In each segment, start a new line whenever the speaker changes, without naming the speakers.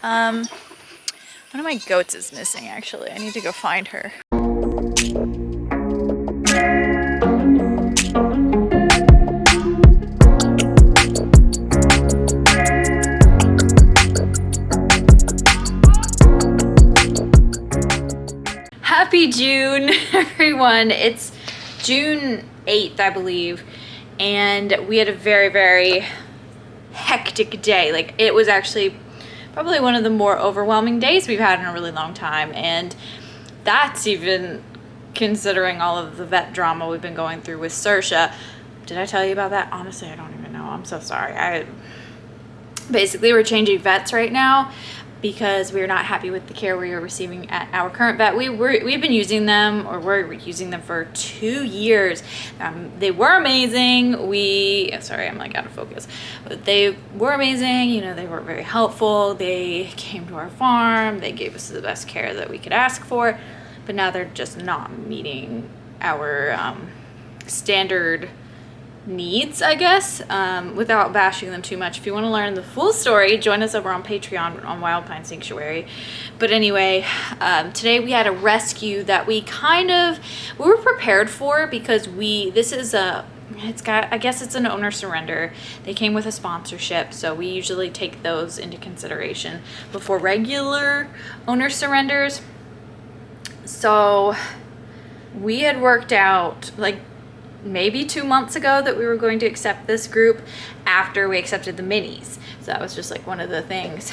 One of my goats is missing, actually. I need to go find her. Happy June, everyone. It's June 8th, I believe, and we had a very, very hectic day. Like, it was actually probably one of the more overwhelming days we've had in a really long time, and that's even considering all of the vet drama we've been going through with Saoirse. Did I tell you about that? Honestly, I don't even know. I'm so sorry. Basically, we're changing vets right now because we're not happy with the care we are receiving at our current vet. We've been using them, or we're using them for 2 years. They were amazing. Sorry, I'm like out of focus. But they were amazing. You know, they were very helpful. They came to our farm. They gave us the best care that we could ask for. But now they're just not meeting our standard needs, I guess, without bashing them too much. If you want to learn the full story, join us over on Patreon on Wild Pine Sanctuary. But anyway, today we had a rescue that we were prepared for, because I guess it's an owner surrender. They came with a sponsorship, so we usually take those into consideration before regular owner surrenders. So we had worked out, like, maybe 2 months ago that we were going to accept this group after we accepted the minis. So that was just like one of the things.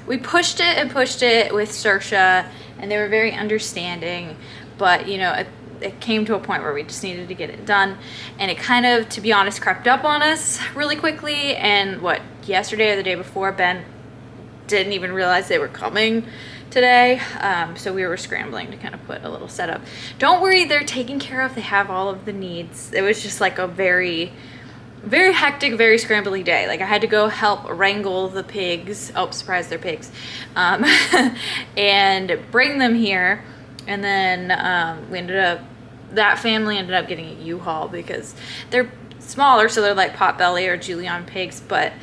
We pushed it with Saoirse, and they were very understanding, but you know, it came to a point where we just needed to get it done, and it kind of, to be honest, crept up on us really quickly. And yesterday or the day before, Ben didn't even realize they were coming today, so we were scrambling to kind of put a little setup. Don't worry, they're taken care of. They have all of the needs. It was just like a very, very hectic, very scrambly day. Like, I had to go help wrangle the pigs. Oh, surprise, they're pigs. And bring them here. And then that family ended up getting a U-Haul because they're smaller, so they're like Potbelly or Julienne pigs, but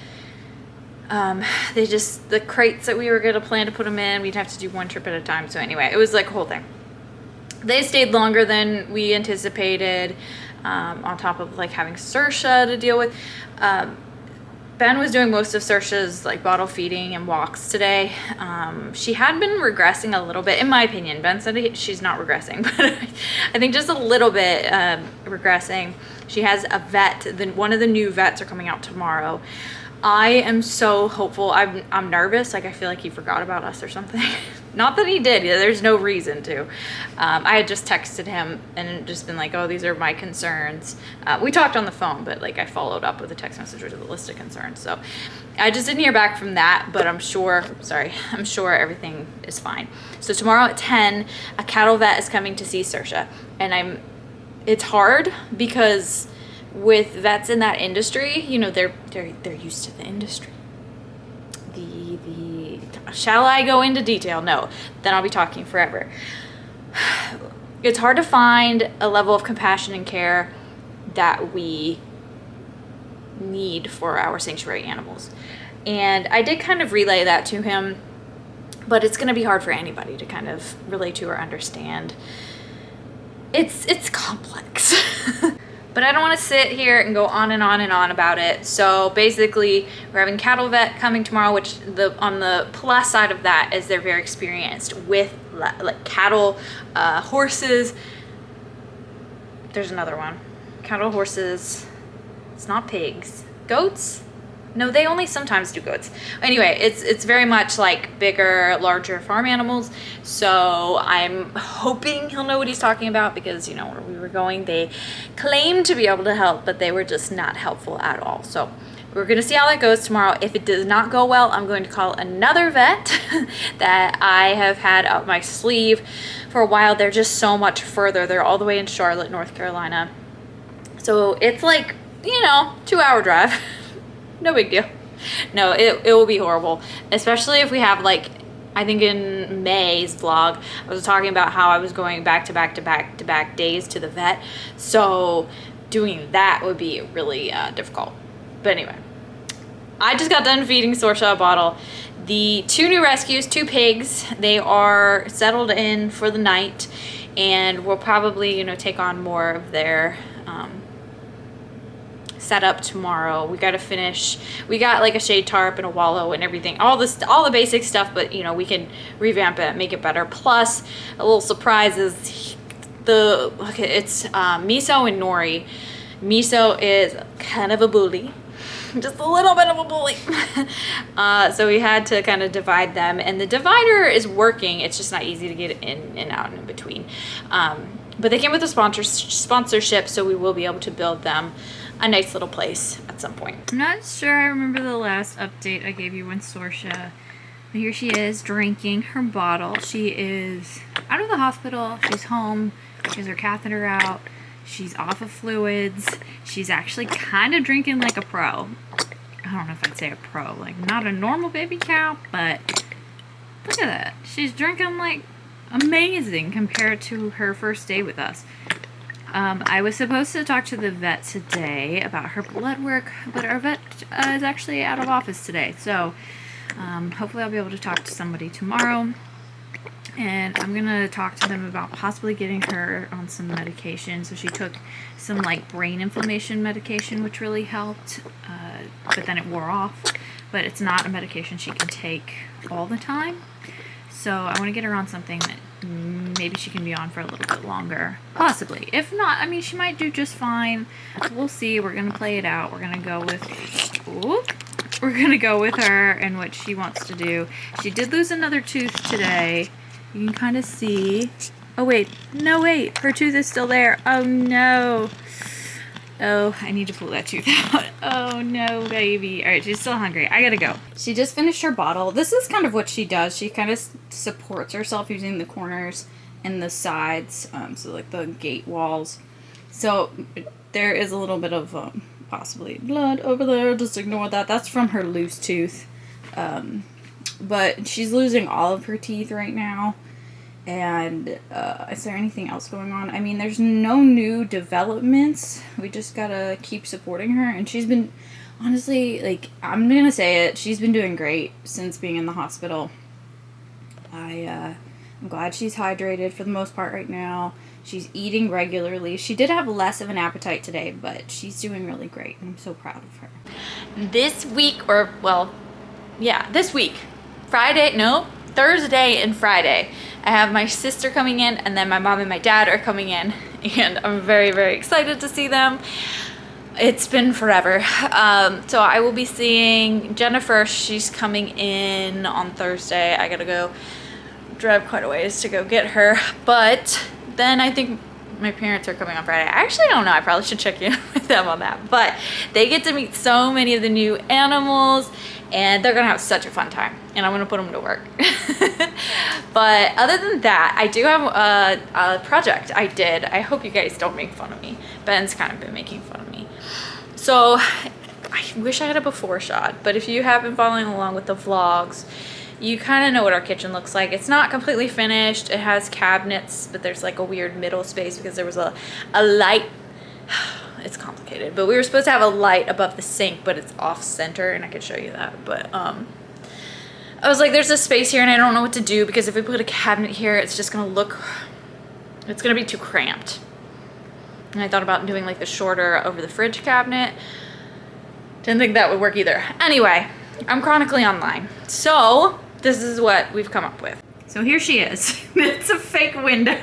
the crates that we were going to plan to put them in, we'd have to do one trip at a time. So anyway, it was like a whole thing. They stayed longer than we anticipated, on top of like having Saoirse to deal with. Ben was doing most of Saoirse's like bottle feeding and walks today. She had been regressing a little bit, in my opinion. Ben said she's not regressing, but I think just a little bit regressing. She has a vet. One of the new vets are coming out tomorrow. I am so hopeful. I'm nervous. Like, I feel like he forgot about us or something. Not that he did. There's no reason to. I had just texted him and just been like, oh, these are my concerns. We talked on the phone, but like, I followed up with a text message with a list of concerns. So I just didn't hear back from that, but I'm sure everything is fine. So tomorrow at 10, a cattle vet is coming to see Saoirse. And it's hard because with vets in that industry, you know, they're used to the industry. Shall I go into detail? No, then I'll be talking forever. It's hard to find a level of compassion and care that we need for our sanctuary animals. And I did kind of relay that to him, but it's going to be hard for anybody to kind of relate to or understand. It's complex. But I don't want to sit here and go on and on and on about it. So basically, we're having cattle vet coming tomorrow, which on the plus side of that is they're very experienced with like cattle, horses. There's another one. Cattle, horses. It's not pigs. Goats? No, they only sometimes do goats. Anyway, it's very much like bigger, larger farm animals. So I'm hoping he'll know what he's talking about, because, you know, where we were going, they claimed to be able to help, but they were just not helpful at all. So we're going to see how that goes tomorrow. If it does not go well, I'm going to call another vet that I have had up my sleeve for a while. They're just so much further. They're all the way in Charlotte, North Carolina. So it's like, you know, 2-hour drive. No big deal. No, it will be horrible, especially if we have, like, I think in May's vlog, I was talking about how I was going back to back days to the vet. So doing that would be really difficult. But anyway, I just got done feeding Sorsha a bottle. The 2 new rescues, 2 pigs, they are settled in for the night, and we'll probably, you know, take on more of their setup tomorrow. We got to finish. We got like a shade tarp and a wallow and everything, all the basic stuff, but you know, we can revamp it, make it better. Plus, a little surprise is it's Miso and Nori. Miso is kind of a bully. Just a little bit of a bully. So we had to kind of divide them, and the divider is working. It's just not easy to get in and out and in between. But they came with a sponsorship, so we will be able to build them a nice little place at some point. I'm not sure I remember the last update I gave you on Sorsha. But here she is drinking her bottle. She is out of the hospital. She's home. She has her catheter out. She's off of fluids. She's actually kind of drinking like a pro. I don't know if I'd say a pro. Like, not a normal baby cow, but look at that. She's drinking like amazing compared to her first day with us. I was supposed to talk to the vet today about her blood work, but our vet is actually out of office today. So hopefully I'll be able to talk to somebody tomorrow. And I'm going to talk to them about possibly getting her on some medication. So she took some like brain inflammation medication, which really helped, but then it wore off. But it's not a medication she can take all the time. So I want to get her on something that maybe she can be on for a little bit longer. Possibly. If not, I mean, she might do just fine. We'll see. We're going to play it out. We're going to go with her and what she wants to do. She did lose another tooth today. You can kind of see. Oh, wait. No, wait. Her tooth is still there. Oh, no. Oh, I need to pull that tooth out. Oh, no, baby. All right, she's still hungry. I gotta go. She just finished her bottle. This is kind of what she does. She kind of supports herself using the corners and the sides, so like the gate walls. So there is a little bit of possibly blood over there. Just ignore that. That's from her loose tooth. But she's losing all of her teeth right now. And is there anything else going on? I mean, there's no new developments. We just gotta keep supporting her. And she's been, honestly, like, I'm gonna say it, she's been doing great since being in the hospital. I'm glad she's hydrated for the most part right now. She's eating regularly. She did have less of an appetite today, but she's doing really great. I'm so proud of her. This week, this week, Thursday and Friday, I have my sister coming in, and then my mom and my dad are coming in, and I'm very, very excited to see them. It's been forever. So I will be seeing Jennifer. She's coming in on Thursday. I gotta go drive quite a ways to go get her, but then I think my parents are coming on Friday. I actually don't know. I probably should check in with them on that, but they get to meet so many of the new animals, and they're gonna have such a fun time, and I'm gonna put them to work. But other than that, I do have a project I did. I hope you guys don't make fun of me. Ben's kind of been making fun of me. So I wish I had a before shot, but if you have been following along with the vlogs, you kind of know what our kitchen looks like. It's not completely finished. It has cabinets, but there's like a weird middle space because there was a light. It's complicated, but we were supposed to have a light above the sink, but it's off center, and I could show you that. But I was like, there's a space here, and I don't know what to do, because if we put a cabinet here, it's just gonna it's gonna be too cramped. And I thought about doing like the shorter over the fridge cabinet. Didn't think that would work either. Anyway, I'm chronically online, so this is what we've come up with. So here she is. It's a fake window.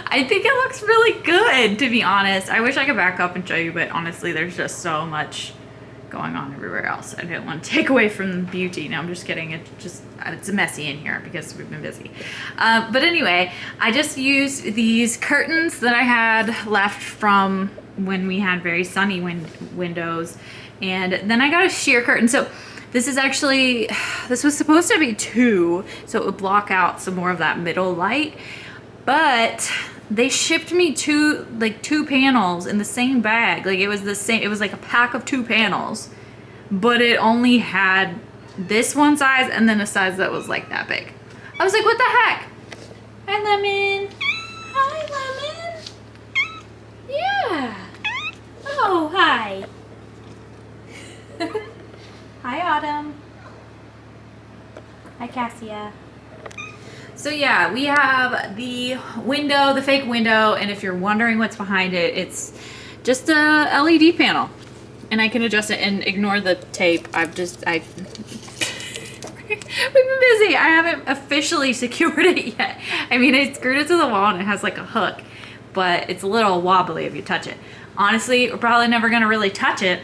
I think it looks really good, to be honest. I wish I could back up and show you, but honestly, there's just so much going on everywhere else. I didn't want to take away from the beauty. No, I'm just kidding. It's messy in here because we've been busy. But anyway, I just used these curtains that I had left from when we had very sunny windows, and then I got a sheer curtain. So this was supposed to be 2, so it would block out some more of that middle light. But they shipped me two panels in the same bag. Like, it was the same, it was like a pack of 2 panels, but it only had this one size and then a size that was like that big. I was like, what the heck? Hi, Lemon. Hi, Lemon. Yeah. Oh, hi. Hi, Autumn. Hi, Cassia. So yeah, we have the window, the fake window, and if you're wondering what's behind it, it's just a LED panel. And I can adjust it and ignore the tape. We've been busy. I haven't officially secured it yet. I mean, I screwed it to the wall and it has like a hook, but it's a little wobbly if you touch it. Honestly, we're probably never gonna really touch it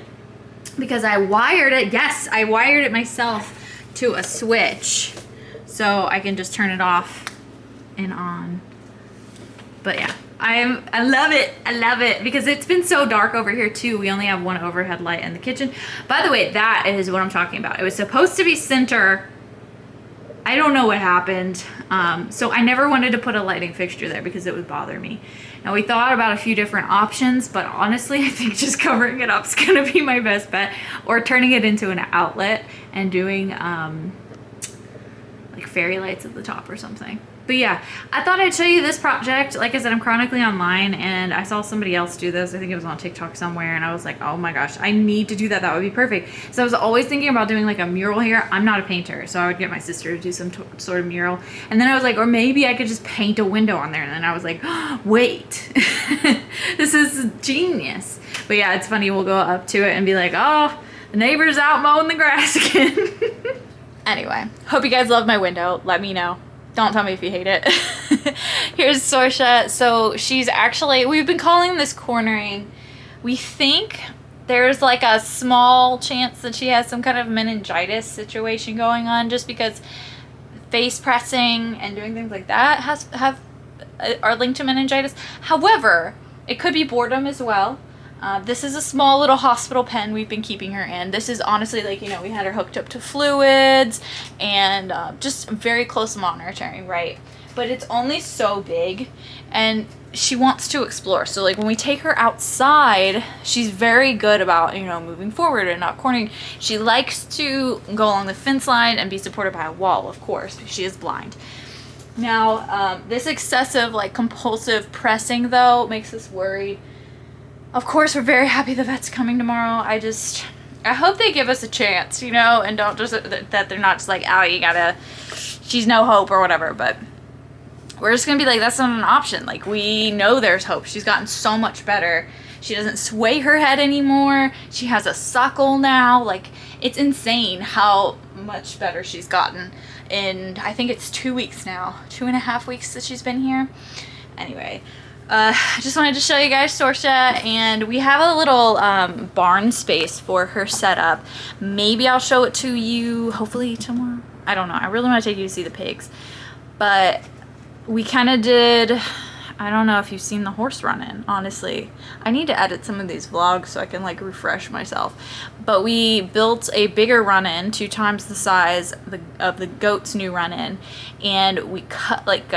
because I wired it. Yes, I wired it myself to a switch. So I can just turn it off and on. But yeah, I love it. I love it because it's been so dark over here too. We only have one overhead light in the kitchen. By the way, that is what I'm talking about. It was supposed to be center. I don't know what happened. So I never wanted to put a lighting fixture there because it would bother me. Now we thought about a few different options, but honestly, I think just covering it up is gonna be my best bet, or turning it into an outlet and doing like fairy lights at the top or something. But yeah, I thought I'd show you this project. Like I said, I'm chronically online and I saw somebody else do this. I think it was on TikTok somewhere and I was like, oh my gosh, I need to do that. That would be perfect. So I was always thinking about doing like a mural here. I'm not a painter, so I would get my sister to do some sort of mural. And then I was like, or maybe I could just paint a window on there. And then I was like, oh, wait, this is genius. But yeah, it's funny. We'll go up to it and be like, oh, the neighbor's out mowing the grass again. Anyway, hope you guys love my window. Let me know. Don't tell me if you hate it. Here's Sorsha. So she's actually, we've been calling this cornering. We think there's like a small chance that she has some kind of meningitis situation going on, just because face pressing and doing things like that are linked to meningitis. However, it could be boredom as well. This is a small little hospital pen we've been keeping her in. This is honestly like, you know, we had her hooked up to fluids and just very close monitoring, right? But it's only so big and she wants to explore. So like when we take her outside, she's very good about, you know, moving forward and not cornering. She likes to go along the fence line and be supported by a wall, of course, because she is blind. Now, this excessive, like compulsive pressing though makes us worried. Of course, we're very happy the vet's coming tomorrow. I hope they give us a chance, you know, and don't just, that they're not just like, oh, she's no hope or whatever, but we're just gonna be like, that's not an option. Like, we know there's hope. She's gotten so much better. She doesn't sway her head anymore. She has a suckle now. Like, it's insane how much better she's gotten in, I think it's 2 weeks now, 2.5 weeks that she's been here. Anyway. I just wanted to show you guys Sorsha, and we have a little barn space for her setup. Maybe I'll show it to you hopefully tomorrow. I don't know. I really want to take you to see the pigs. But we kind of did, I don't know if you've seen the horse run-in, honestly. I need to edit some of these vlogs so I can like refresh myself. But we built a bigger run-in, 2 times the size of the goat's new run-in, and we cut like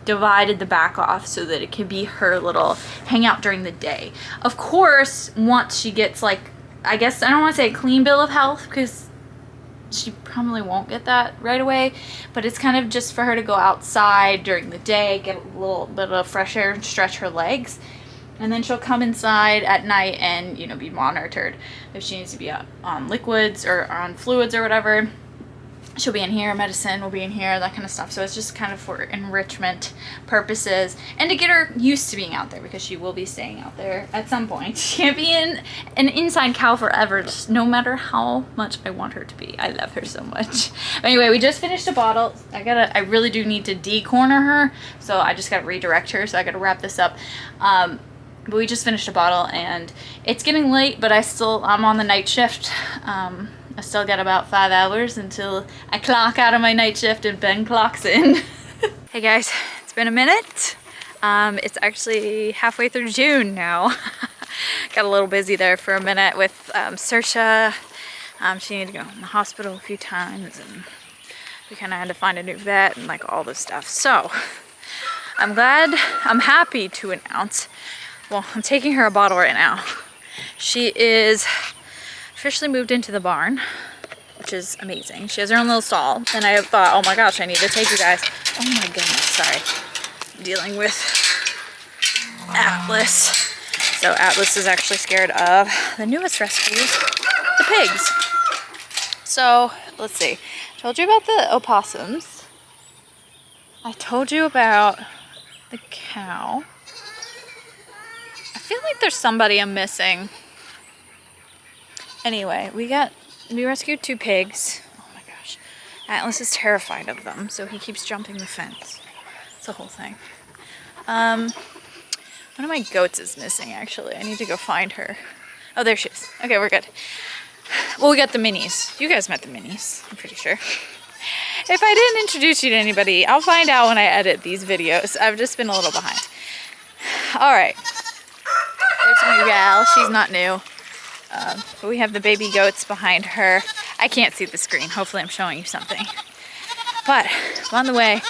divided the back off so that it can be her little hangout during the day. Of course, once she gets like, I guess I don't want to say a clean bill of health because she probably won't get that right away, but it's kind of just for her to go outside during the day, get a little bit of fresh air and stretch her legs, and then she'll come inside at night and, you know, be monitored. If she needs to be on liquids or on fluids or whatever, she'll be in here. Medicine will be in here, that kind of stuff. So it's just kind of for enrichment purposes and to get her used to being out there, because she will be staying out there at some point. She can't be an inside cow forever, just no matter how much I want her to be. I love her so much. But anyway, we just finished a bottle. I really do need to decorner her, so I just gotta redirect her, so I gotta wrap this up. But we just finished a bottle and it's getting late, but I'm on the night shift. I still got about 5 hours until I clock out of my night shift and Ben clocks in. Hey guys, it's been a minute. It's actually halfway through June now. Got a little busy there for a minute with Saoirse. She needed to go in the hospital a few times and we kind of had to find a new vet and like all this stuff. So I'm happy to announce, well, I'm taking her a bottle right now. She is officially moved into the barn, which is amazing. She has her own little stall, and I thought, oh my gosh, I need to take you guys. Oh my goodness, sorry. I'm dealing with Atlas. So Atlas is actually scared of the newest rescues, the pigs. So, let's see. I told you about the opossums. I told you about the cow. I feel like there's somebody I'm missing. Anyway, we rescued 2 pigs. Oh my gosh. Atlas is terrified of them, so he keeps jumping the fence. It's a whole thing. One of my goats is missing, actually. I need to go find her. Oh, there she is. Okay, we're good. Well, we got the minis. You guys met the minis, I'm pretty sure. If I didn't introduce you to anybody, I'll find out when I edit these videos. I've just been a little behind. All right. There's Miguel. She's not new. But we have the baby goats behind her. I can't see the screen. Hopefully I'm showing you something. But I'm on the way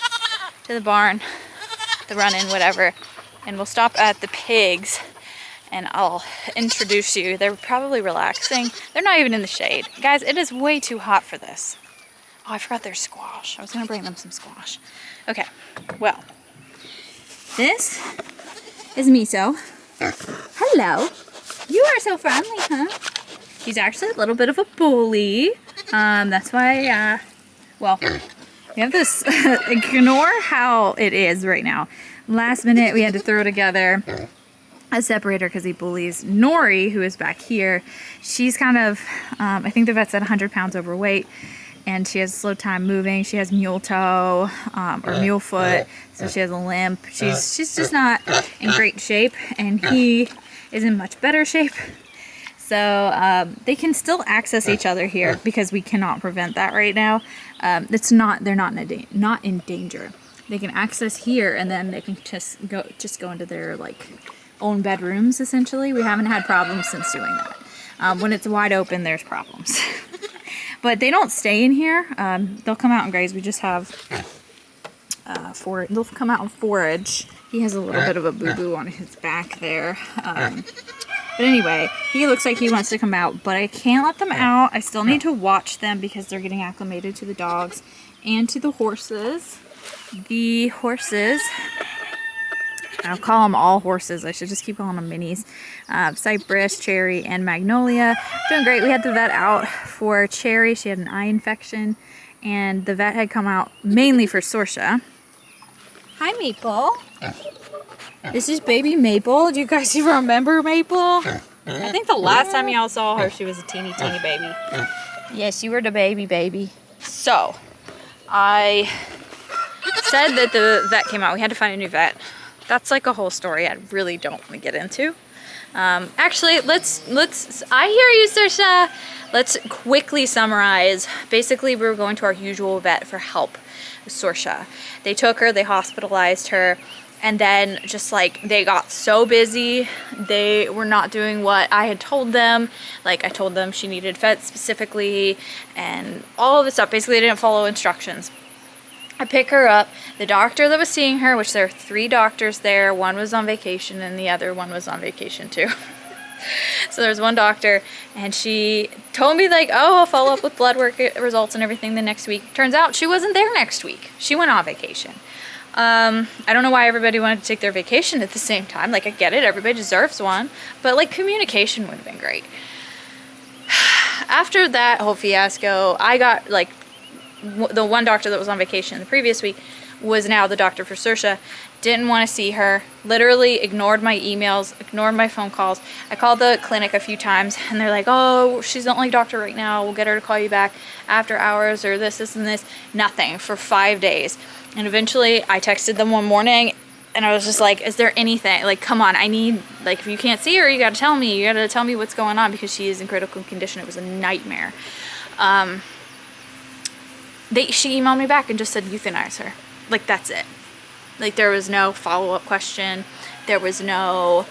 to the barn, the run-in, whatever. And we'll stop at the pigs and I'll introduce you. They're probably relaxing. They're not even in the shade. Guys, it is way too hot for this. Oh, I forgot there's squash. I was gonna bring them some squash. Okay, well, this is Miso. Hello. You are so friendly, huh? He's actually a little bit of a bully. That's why, well, we have this, ignore how it is right now. Last minute, we had to throw together a separator because he bullies Nori, who is back here. She's kind of, I think the vet said 100 pounds overweight, and she has a slow time moving. She has mule toe, or mule foot, so she has a limp. She's just not in great shape, and he is in much better shape. So they can still access each other here because we cannot prevent that right now. They're not in danger. They can access here, and then they can just go into their own bedrooms. Essentially, we haven't had problems since doing that. When it's wide open, there's problems. But they don't stay in here. They'll come out and graze. We just have they'll come out and forage. He has a little bit of a boo-boo on his back there. But anyway, he looks like he wants to come out, but I can't let them out. I still need to watch them because they're getting acclimated to the dogs and to the horses. The horses, I'll call them all horses. I should just keep calling them minis. Cypress, Cherry, and Magnolia. Doing great. We had the vet out for Cherry. She had an eye infection, and the vet had come out mainly for Sorsha. Hi, Maple. This is baby Maple. Do you guys even remember Maple? I think the last time y'all saw her, she was a teeny baby. Yes, you were the baby. So, I said that the vet came out. We had to find a new vet. That's like a whole story I really don't want to get into. Actually, I hear you, Saoirse. Let's quickly summarize. Basically, we were going to our usual vet for help with Saoirse. They took her, they hospitalized her, and then just they got so busy, they were not doing what I had told them. I told them she needed vet specifically and all of this stuff. Basically, they didn't follow instructions. I pick her up. The doctor that was seeing her, which there are 3 doctors there, one was on vacation and the other one was on vacation too. So there's one doctor, and she told me oh, I'll follow up with blood work results and everything the next week. Turns out she wasn't there next week. She went on vacation. I don't know why everybody wanted to take their vacation at the same time. I get it, everybody deserves one, but communication would have been great. After that whole fiasco, I got the one doctor that was on vacation the previous week was now the doctor for Saoirse. Didn't want to see her. Literally ignored my emails, ignored my phone calls. I called the clinic a few times and they're like, oh, she's the only doctor right now. We'll get her to call you back after hours or this, and this. Nothing for 5 days. And eventually I texted them one morning and I was just like, is there anything? Come on, I need, if you can't see her, you gotta tell me. You gotta tell me what's going on because she is in critical condition. It was a nightmare. She emailed me back and just said euthanize her. That's it. There was no follow-up question. There was no,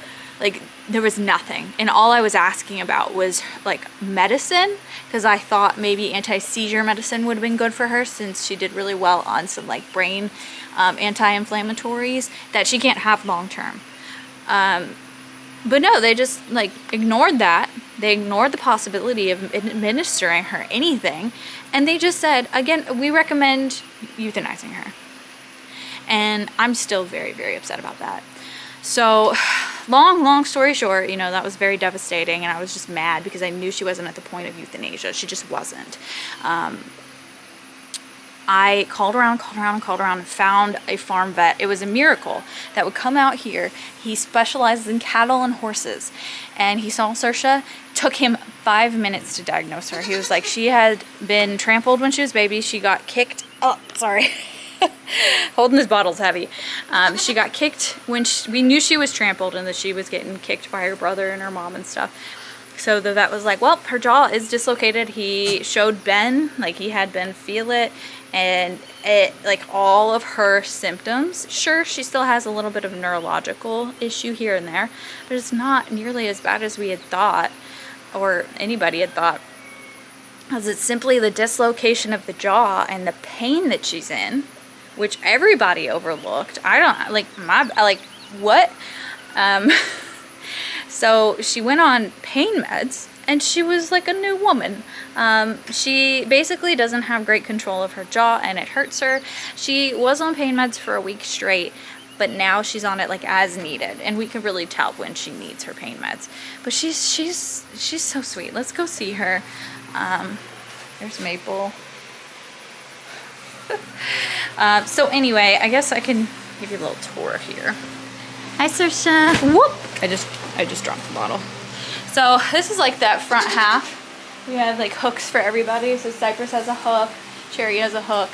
there was nothing. And all I was asking about was medicine, because I thought maybe anti-seizure medicine would have been good for her since she did really well on some brain anti-inflammatories that she can't have long-term. But no, they just ignored that. They ignored the possibility of administering her anything. And they just said, again, we recommend euthanizing her. And I'm still very, very upset about that. So long story short, you know, that was very devastating, and I was just mad because I knew she wasn't at the point of euthanasia. She just wasn't. I called around and found a farm vet. It was a miracle that would come out here. He specializes in cattle and horses, and he saw Saoirse. Took him 5 minutes to diagnose her. He was like, she had been trampled when she was a baby. She got kicked. Oh, sorry. Holding this bottle's heavy. She got kicked when we knew she was trampled and that she was getting kicked by her brother and her mom and stuff. So the vet was like, well, her jaw is dislocated. He showed Ben, like he had Ben feel it, and it, like all of her symptoms, sure, she still has a little bit of neurological issue here and there, but it's not nearly as bad as we had thought, or anybody had thought, because it's simply the dislocation of the jaw and the pain that she's in, which everybody overlooked. I don't, like, what? So she went on pain meds, and she was like a new woman. She basically doesn't have great control of her jaw, and it hurts her. She was on pain meds for a week straight, but now she's on it like as needed, and we can really tell when she needs her pain meds. But she's so sweet. Let's go see her. There's Maple. So anyway, I guess I can give you a little tour here. Hi, Saoirse. Whoop! I just dropped the bottle. So this is like that front half. We have like hooks for everybody. So Cypress has a hook, Cherry has a hook,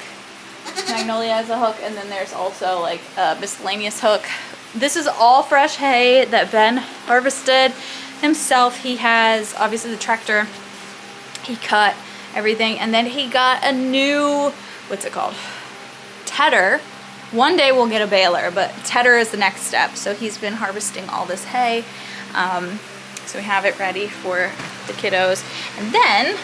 Magnolia has a hook, and then there's also like a miscellaneous hook. This is all fresh hay that Ben harvested himself. He has obviously the tractor. He cut everything, and then he got a new, what's it called? Tedder. One day we'll get a baler, but tedder is the next step. So he's been harvesting all this hay. So we have it ready for the kiddos. And then,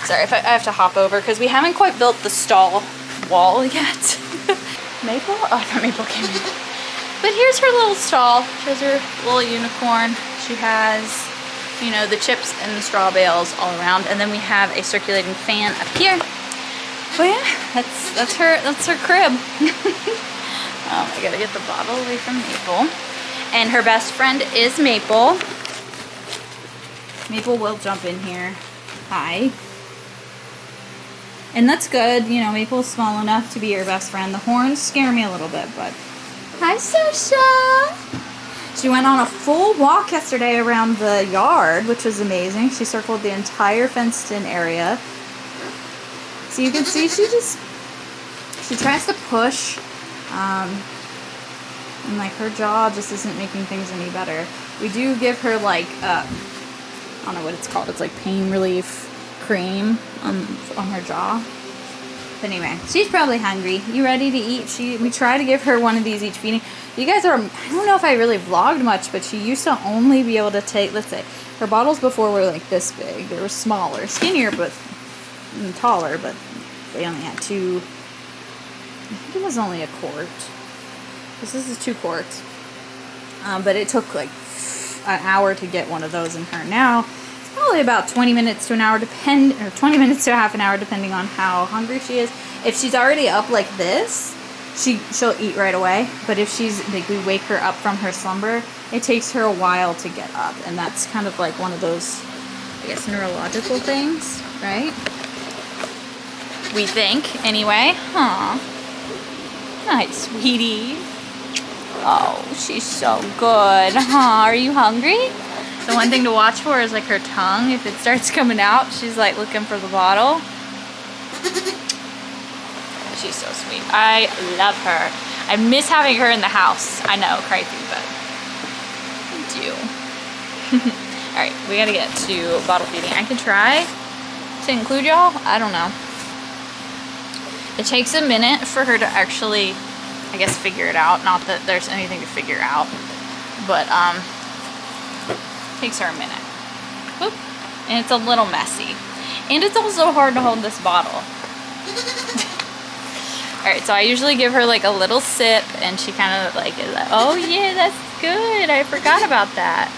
sorry if I have to hop over because we haven't quite built the stall wall yet. Maple? Oh, I thought Maple came in. But here's her little stall. Here's her little unicorn. She has, you know, the chips and the straw bales all around. And then we have a circulating fan up here. But yeah, that's her crib. I gotta get the bottle away from Maple. And her best friend is Maple. Maple will jump in here. Hi. And that's good, you know, Maple's small enough to be your best friend. The horns scare me a little bit, but... Hi, Saoirse! She went on a full walk yesterday around the yard, which was amazing. She circled the entire fenced-in area. So you can see she tries to push, and like her jaw just isn't making things any better. We do give her like, I don't know what it's called. It's like pain relief cream on her jaw. But anyway, she's probably hungry. You ready to eat? We try to give her one of these each feeding. You guys are, I don't know if I really vlogged much, but she used to only be able to take, let's say, her bottles before were like this big. They were smaller, skinnier, but taller, but they only had two. I think it was only a quart. This is 2 quarts. But it took like an hour to get one of those in her. Now, it's probably about 20 minutes to an hour, or 20 minutes to half an hour, depending on how hungry she is. If she's already up like this, she'll eat right away. But if she's, like, we wake her up from her slumber, it takes her a while to get up. And that's kind of like one of those, I guess, neurological things, right? We think, anyway. Aw. Nice, sweetie. Oh, she's so good. Huh? Are you hungry? The one thing to watch for is like her tongue. If it starts coming out, she's like looking for the bottle. She's so sweet. I love her. I miss having her in the house. I know, crazy, but I do. Alright, we gotta get to bottle feeding. I can try to include y'all. I don't know. It takes a minute for her to actually, I guess, figure it out. Not that there's anything to figure out, but takes her a minute. Whoop. And it's a little messy. And it's also hard to hold this bottle. Alright, so I usually give her like a little sip, and she kind of like is like, oh yeah, that's good. I forgot about that.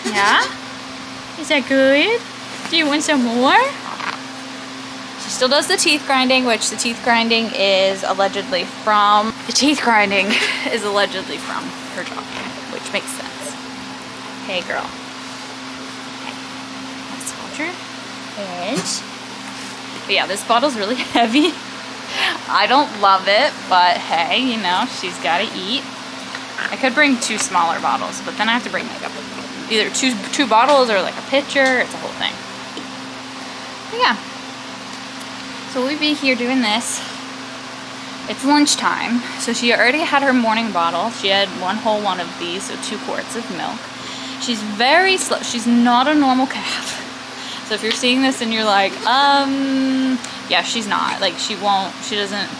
Yeah? Is that good? Do you want some more? She still does the teeth grinding, which the teeth grinding is allegedly from her jaw, which
which makes sense. Hey, girl. Hey. Let's hold her head. But yeah, this bottle's really heavy. I don't love it, but hey, you know, she's got to eat. I could bring 2 smaller bottles, but then I have to bring like either two bottles or like a pitcher. It's a whole thing. But yeah. So we'll be here doing this. It's lunchtime, so she already had her morning bottle. She had one of these, so 2 quarts of milk. She's very slow. She's not a normal calf. So if you're seeing this and you're like, yeah, she's not. Like, she doesn't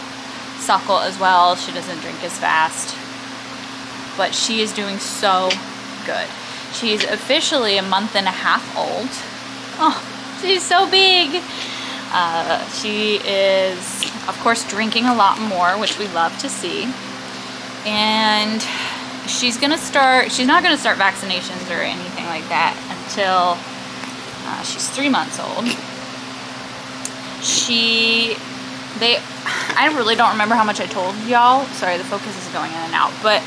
suckle as well. She doesn't drink as fast. But she is doing so good. She's officially a month and a half old. Oh, she's so big. She is, of course, drinking a lot more, which we love to see. And she's not gonna start vaccinations or anything like that until she's 3 months old. I really don't remember how much I told y'all. Sorry, the focus is going in and out. But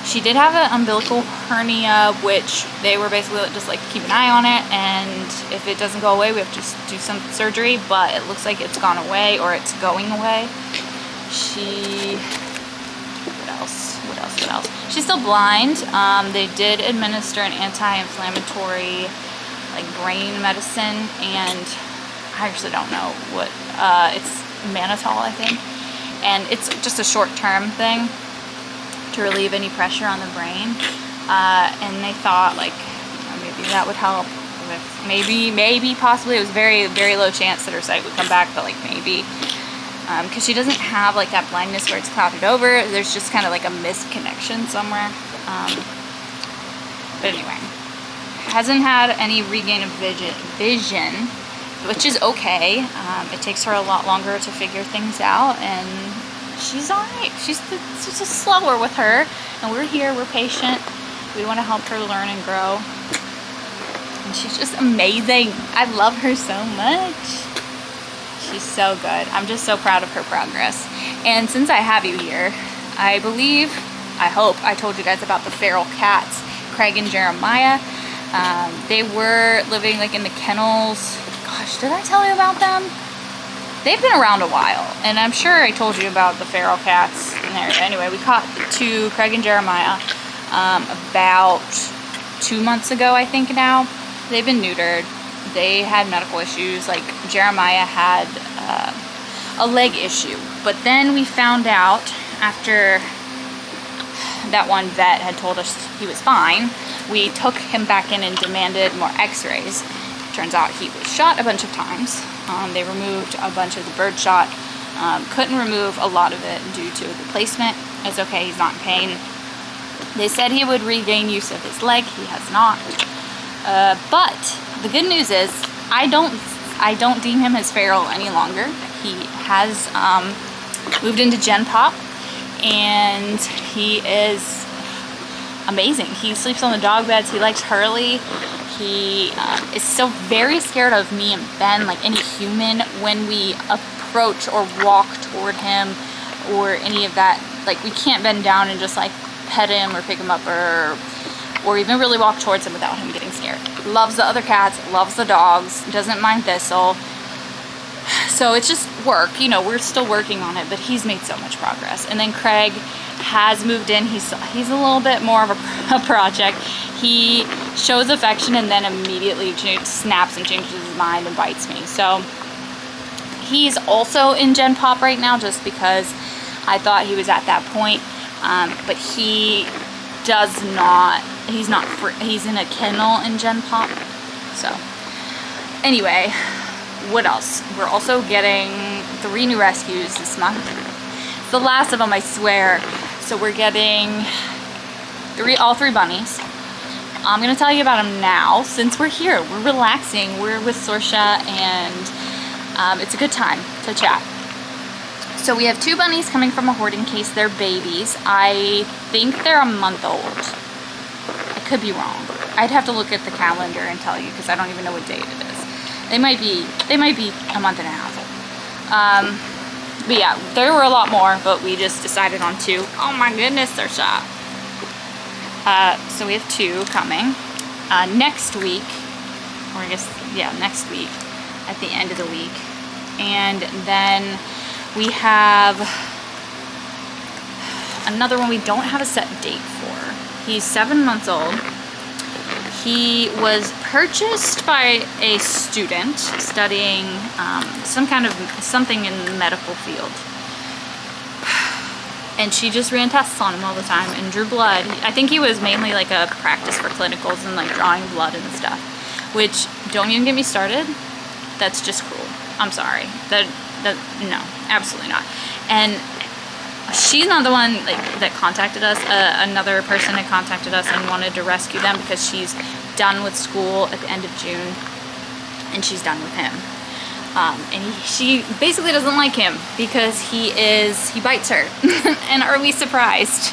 she did have an umbilical hernia, which they were basically just like, keep an eye on it, and if it doesn't go away, we have to do some surgery, but it looks like it's gone away, or it's going away. What else? She's still blind. They did administer an anti-inflammatory, like, brain medicine, and I actually don't know what, it's mannitol, I think, and it's just a short-term thing to relieve any pressure on the brain, and they thought, like, you know, maybe that would help with, maybe possibly, it was very, very low chance that her sight would come back, but like maybe, because she doesn't have like that blindness where it's clouded over. There's just kind of like a misconnection somewhere. But anyway, hasn't had any regain of vision, which is okay. It takes her a lot longer to figure things out, and she's alright. She's just slower with her, and we're here, we're patient. We want to help her learn and grow. And she's just amazing. I love her so much. She's so good. I'm just so proud of her progress. And since I have you here, I hope I told you guys about the feral cats, Craig and Jeremiah. They were living like in the kennels. Gosh, did I tell you about them? They've been around a while, and I'm sure I told you about the feral cats in there. Anyway, we caught 2, Craig and Jeremiah, about 2 months ago, I think now. They've been neutered. They had medical issues. Like, Jeremiah had a leg issue. But then we found out, after that one vet had told us he was fine, we took him back in and demanded more x-rays. Turns out he was shot a bunch of times. They removed a bunch of the bird shot. Couldn't remove a lot of it due to replacement. It's okay, he's not in pain. They said he would regain use of his leg. He has not. But the good news is I don't deem him as feral any longer. He has moved into Gen Pop, and he is amazing. He sleeps on the dog beds. He likes Hurley. He is still very scared of me and Ben, like any human, when we approach or walk toward him or any of that. Like, we can't bend down and just like pet him or pick him up or even really walk towards him without him getting scared. Loves the other cats, loves the dogs, doesn't mind Thistle. So it's just work, you know, we're still working on it, but he's made so much progress. And then Craig has moved in. He's a little bit more of a project. He shows affection and then immediately snaps and changes his mind and bites me. So he's also in Gen Pop right now, just because I thought he was at that point. But he does not, he's in a kennel in Gen Pop. So anyway, what else? We're also getting 3 new rescues this month. It's the last of them, I swear. So we're getting all 3 bunnies. I'm gonna tell you about them now, since we're here. We're relaxing. We're with Sorsha, and it's a good time to chat. So we have 2 bunnies coming from a hoarding case. They're babies. I think they're a month old. I could be wrong. I'd have to look at the calendar and tell you, because I don't even know what date it is. They might be a month and a half old. But yeah, there were a lot more, but we just decided on 2. Oh my goodness, they're shot. So we have 2 coming. Next week, or I guess, yeah, next week, at the end of the week. And then we have another one we don't have a set date for. He's 7 months old. He was purchased by a student studying something in the medical field. And she just ran tests on him all the time and drew blood. I think he was mainly like a practice for clinicals and like drawing blood and stuff, which, don't even get me started. That's just cruel. I'm sorry. No, absolutely not. And she's not the one that contacted us. Another person had contacted us and wanted to rescue them because she's done with school at the end of June, and she's done with him. She basically doesn't like him because he bites her. And are we surprised?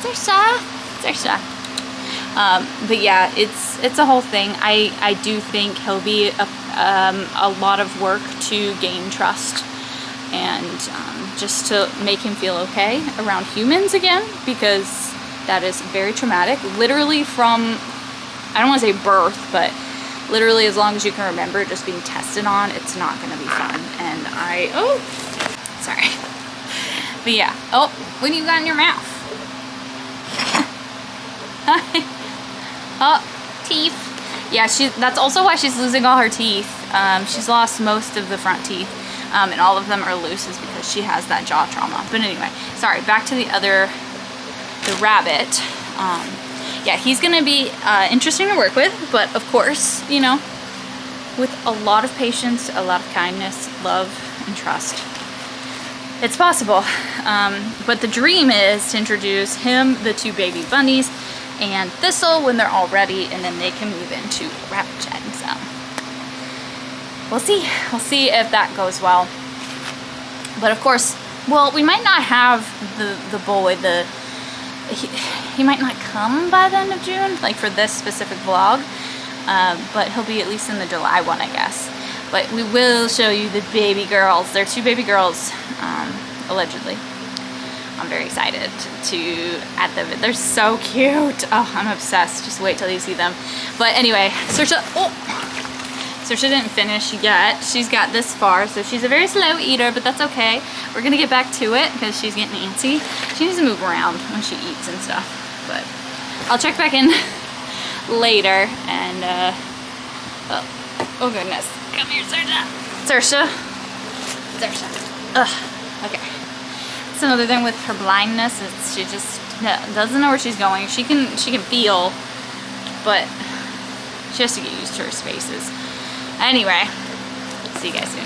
Zersha. But yeah, it's a whole thing. I do think he'll be a lot of work to gain trust and just to make him feel okay around humans again, because that is very traumatic. Literally from, I don't want to say birth, but literally as long as you can remember just being tested on, it's not going to be fun. And sorry. But yeah. Oh, what do you got in your mouth? Oh, teeth. Yeah, that's also why she's losing all her teeth. She's lost most of the front teeth, and all of them are loose is because she has that jaw trauma. But anyway, sorry, back to the rabbit. Yeah, he's gonna be interesting to work with, but of course, you know, with a lot of patience, a lot of kindness, love, and trust, it's possible. But the dream is to introduce him, the 2 baby bunnies, and Thistle when they're all ready, and then they can move into rabbit shed. So we'll see if that goes well. But of course, well, we might not have the boy, he might not come by the end of June, like for this specific vlog, but he'll be at least in the July one, I guess. But we will show you the baby girls. They're 2 baby girls, allegedly. I'm very excited to add them. They're so cute. Oh, I'm obsessed. Just wait till you see them. But anyway, Zersha didn't finish yet. She's got this far, so she's a very slow eater, but that's okay. We're gonna get back to it because she's getting antsy. She needs to move around when she eats and stuff. But I'll check back in later. And oh goodness, come here, Zersha. Ugh. Okay. That's another thing with her blindness. She just doesn't know where she's going. She can feel, but she has to get used to her spaces. Anyway, see you guys soon.